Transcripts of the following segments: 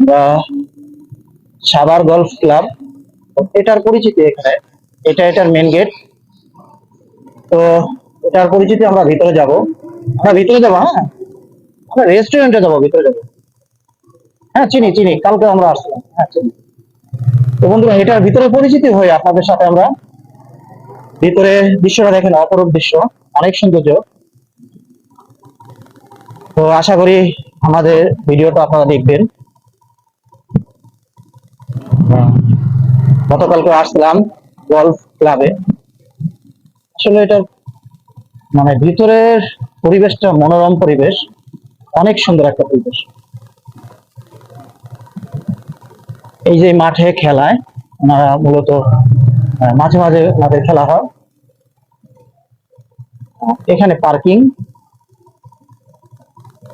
বা Savar golf club, এটার পরিচিতি এখানে। এটার মেন গেট। তো এটার পরিচিতি, আমরা ভিতরে যাব। আমরা ভিতরে যাবো, হ্যাঁ, আমরা রেস্টুরেন্টে যাবো, ভিতরে যাবো। হ্যাঁ, চিনি চিনি, কালকে আমরা আসলাম, হ্যাঁ চিনি। তো বন্ধুরা, এটার ভিতরে পরিচিতি হয়ে আপনাদের সাথে আমরা ভিতরে দৃশ্যটা দেখেন, অপরূপ দৃশ্য, অনেক সৌন্দর্য। তো আশা করি আমাদের ভিডিওটা আপনারা দেখবেন। গতকালকে আসলাম গলফ ক্লাবে। আসলে এটা মানে ভিতরের পরিবেশটা মনোরম পরিবেশ, অনেক সুন্দর একটা পরিবেশ। এই যে মাঠে খেলায় ওনারা মূলত মাঝে মাঝে ওনাদের খেলা হয়। এখানে পার্কিং,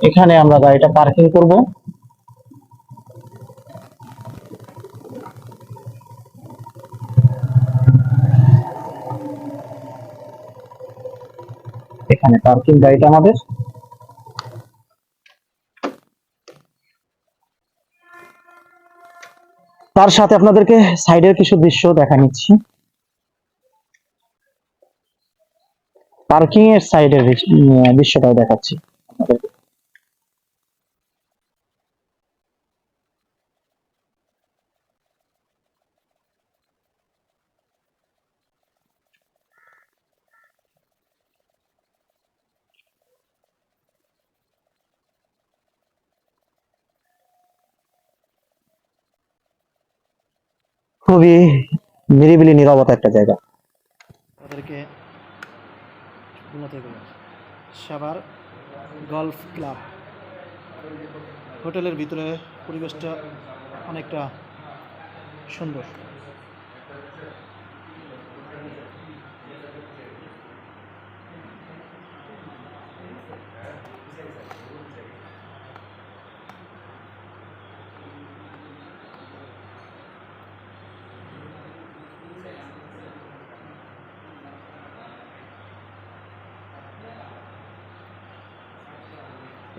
এখানে আমরা গাড়িটা পার্কিং করব। এখানে পার্কিং গাড়িটা আমাদের। তার সাথে আপনাদেরকে সাইডের কিছু দৃশ্য দেখা নিচ্ছি। পার্কিং এর সাইডের দৃশ্যটাও দেখাচ্ছি আপনাদেরকে। খুবই নিরিবিলি নীরবতা একটা জায়গা। তাদেরকে সাভার গলফ ক্লাব হোটেলের ভিতরে পরিবেশটা অনেকটা সুন্দর।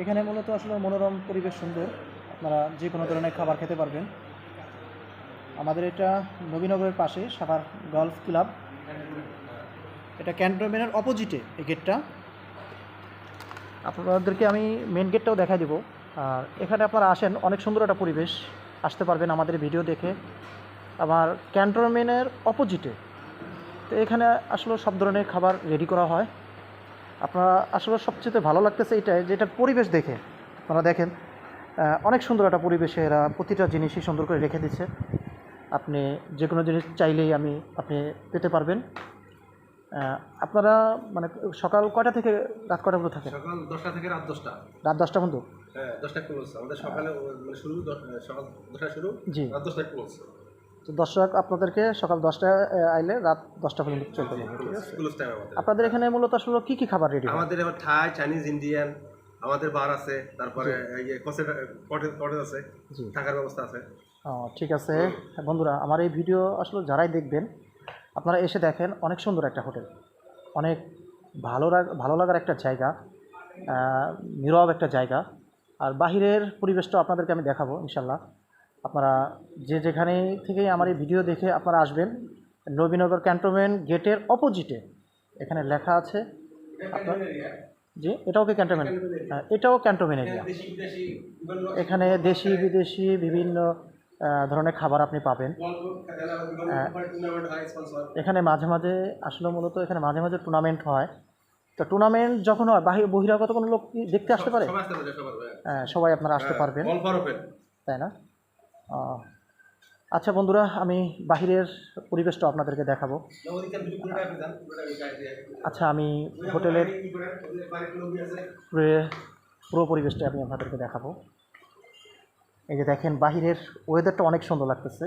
এখানে মূলত আসলে মনোরম পরিবেশ, সুন্দর, আপনারা যে কোনো ধরনের খাবার খেতে পারবেন। আমাদের এটা নবীনগরের পাশে সাভার গলফ ক্লাব। এটা ক্যান্টনমেন্টের অপোজিটে এই গেটটা। আপনাদেরকে আমি মেন গেটটাও দেখা দেবো। আর এখানে আপনারা আসেন, অনেক সুন্দর একটা পরিবেশ, আসতে পারবেন আমাদের ভিডিও দেখে। আমার ক্যান্টনমেন্টের অপোজিটে। তো এখানে আসলে সব ধরনের খাবার রেডি করা হয়। আপনারা আসলে সবচেয়ে ভালো লাগতেছে এটাই, যে এটার পরিবেশ দেখে। আপনারা দেখেন, অনেক সুন্দর একটা পরিবেশে এরা প্রতিটা জিনিসই সুন্দর করে রেখে দিচ্ছে। আপনি যে কোনো জিনিস চাইলেই আপনি পেতে পারবেন। আপনারা মানে সকাল কয়টা থেকে রাত কয়টা পর্যন্ত থাকেন? সকাল 10টা থেকে রাত 10টা। রাত 10টা পর্যন্ত? হ্যাঁ, 10টা ক্লোজ। আমাদের সকালে মানে শুরু সকাল 10টায় শুরু, জি। রাত 10টায় ক্লোজ। তো দর্শক, আপনাদেরকে সকাল 10টায় আইলে রাত 10টা পর্যন্ত চলতে হবে, ঠিক আছে? ক্লোজ টাইম আমাদের। আপনাদের এখানে মূলত আসলে কী কী খাবার রেডি হয়? আমাদের এবার থাই, চাইনিজ, ইন্ডিয়ান, আমাদের বার আছে, তারপরে কটেজ আছে, জি। থাকার ব্যবস্থা আছে। ঠিক আছে বন্ধুরা, আমার এই ভিডিও আসলে যারাই দেখবেন, আপনারা এসে দেখেন, অনেক সুন্দর একটা হোটেল, অনেক ভালো লাগার একটা জায়গা, নীরব একটা জায়গা। আর বাহিরের পরিবেশটা আপনাদেরকে আমি দেখাবো ইনশাল্লাহ। আপনারা যেখানে থেকেই আমার এই ভিডিও দেখে আপনারা আসবেন, নবীনগর ক্যান্টনমেন্ট গেটের অপোজিটে এখানে লেখা আছে আপনার। জি, এটাও কি ক্যান্টনমেন্ট? এটাও ক্যান্টনমেন্ট এরিয়া। এখানে দেশি বিদেশি বিভিন্ন ধরনের খাবার আপনি পাবেন। এখানে মাঝে মাঝে আসলে মূলত এখানে মাঝে মাঝে টুর্নামেন্ট হয়। তো টুর্নামেন্ট যখন হয়, বহিরাগত কোনো লোক কি দেখতে আসতে পারে? সবাই আপনারা আসতে পারবেন, তাই না? আচ্ছা বন্ধুরা, আমি বাহিরের পরিবেশটা আপনাদেরকে দেখাবো। আচ্ছা, আমি হোটেলের পুরো পরিবেশটা আমি আপনাদেরকে দেখাবো। এই যে দেখেন, বাহিরের ওয়েদারটা অনেক সুন্দর লাগতেছে।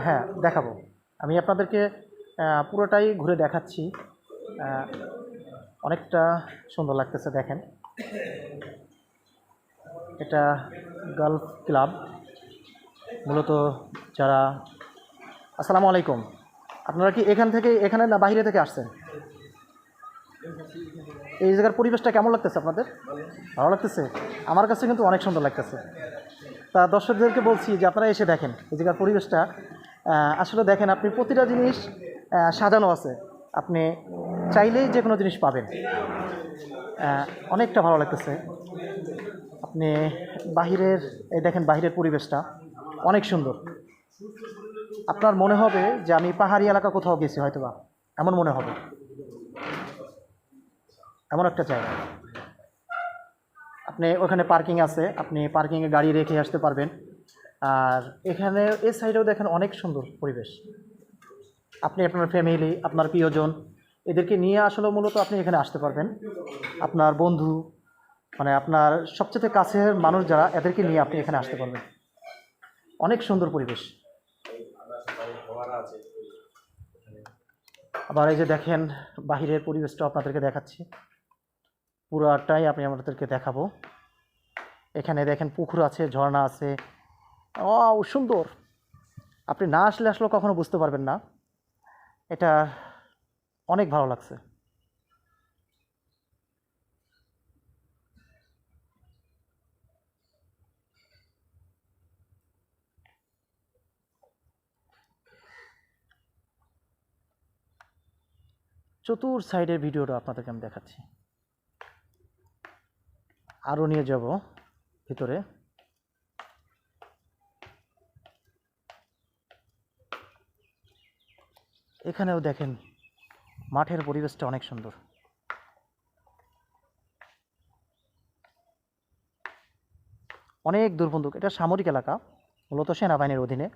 হ্যাঁ, দেখাবো। আমি আপনাদেরকে পুরোটাই ঘুরে দেখাচ্ছি। অনেকটা সুন্দর লাগতেছে, দেখেন। এটা গলফ ক্লাব, মূলত যারা... আসসালামু আলাইকুম। আপনারা কি এখানে না বাইরে থেকে আসছেন? এই জায়গার পরিবেশটা কেমন লাগতেছে আপনাদের? ভালো লাগতেছে? আমার কাছে কিন্তু অনেক সুন্দর লাগতেছে। তা দর্শকদেরকে বলছি যে আপনারা এসে দেখেন এই জায়গার পরিবেশটা। আসলে দেখেন, আপনি প্রতিটা জিনিস সাজানো আছে, আপনি চাইলেই যে কোনো জিনিস পাবেন। অনেকটা ভালো লাগতেছে। আপনি বাহিরের, এই দেখেন বাহিরের পরিবেশটা অনেক সুন্দর। আপনার মনে হবে যে আমি পাহাড়ি এলাকা কোথাও গেছি হয়তোবা, এমন মনে হবে, এমন একটা জায়গা। আপনি ওখানে পার্কিং আছে, আপনি পার্কিংয়ে গাড়ি রেখে আসতে পারবেন। আর এখানে এই সাইডেও দেখেন অনেক সুন্দর পরিবেশ। আপনি আপনার ফ্যামিলি, আপনার প্রিয়জন, এদেরকে নিয়ে আসলে মূলত আপনি এখানে আসতে পারবেন। আপনার বন্ধু, মানে আপনার সবচেয়ে কাছের মানুষ যারা, এদেরকে নিয়ে আপনি এখানে আসতে পারবেন। অনেক সুন্দর পরিবেশ। আবার এই যে দেখেন বাহিরের পরিবেশটা আপনাদেরকে দেখাচ্ছি, পুরাটাই আমি আপনাদেরকে দেখাবো। এখানে দেখেন পুকুর আছে, ঝর্ণা আছে, সুন্দর। আপনি না আসলে কখনো বুঝতে পারবেন না। এটা অনেক ভালো লাগছে। চতুর সাইডের ভিডিওটা আপনাদেরকে আমি দেখাচ্ছি। আরও নিয়ে যাব ভিতরে। এখানেও দেখেন মাঠের পরিবেশটা অনেক সুন্দর। অনেক দূরবন্ধু, এটা সামরিক এলাকা, মূলত সেনাবাহিনীর অধীনে।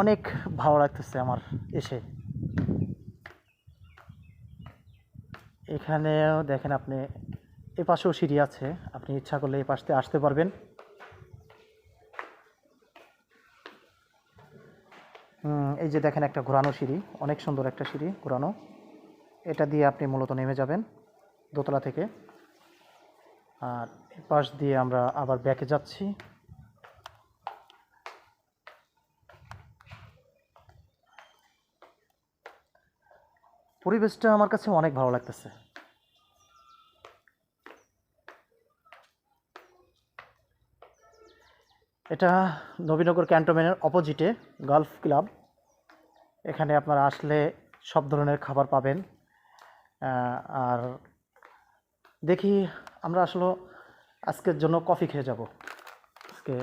অনেক ভালো লাগতেছে আমার এসে। এখানেও দেখেন আপনি, এ পাশেও সিঁড়ি আছে, আপনি ইচ্ছা করলে এই পাশ থেকে আসতে পারবেন। এই যে দেখেন একটা ঘোরানো সিঁড়ি, অনেক সুন্দর একটা সিঁড়ি ঘোরানো। এটা দিয়ে আপনি মূলত নেমে যাবেন দোতলা থেকে। আর এ পাশ দিয়ে আমরা আবার ব্যাকে যাচ্ছি। পরিবেশটা আমার কাছে অনেক ভালো লাগতেছে। এটা নবীনগর ক্যান্টনমেন্টের অপোজিটে গলফ ক্লাব। এখানে আপনারা আসলে সব ধরনের খাবার পাবেন। আর দেখি, আমরা আসলে আজকের জন্য কফি খেয়ে যাব। আজকে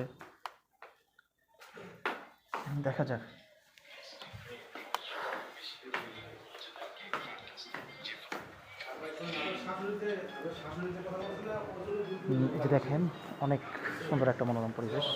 দেখা যাক। এই যে দেখেন অনেক সুন্দর একটা মনোরম পরিবেশ।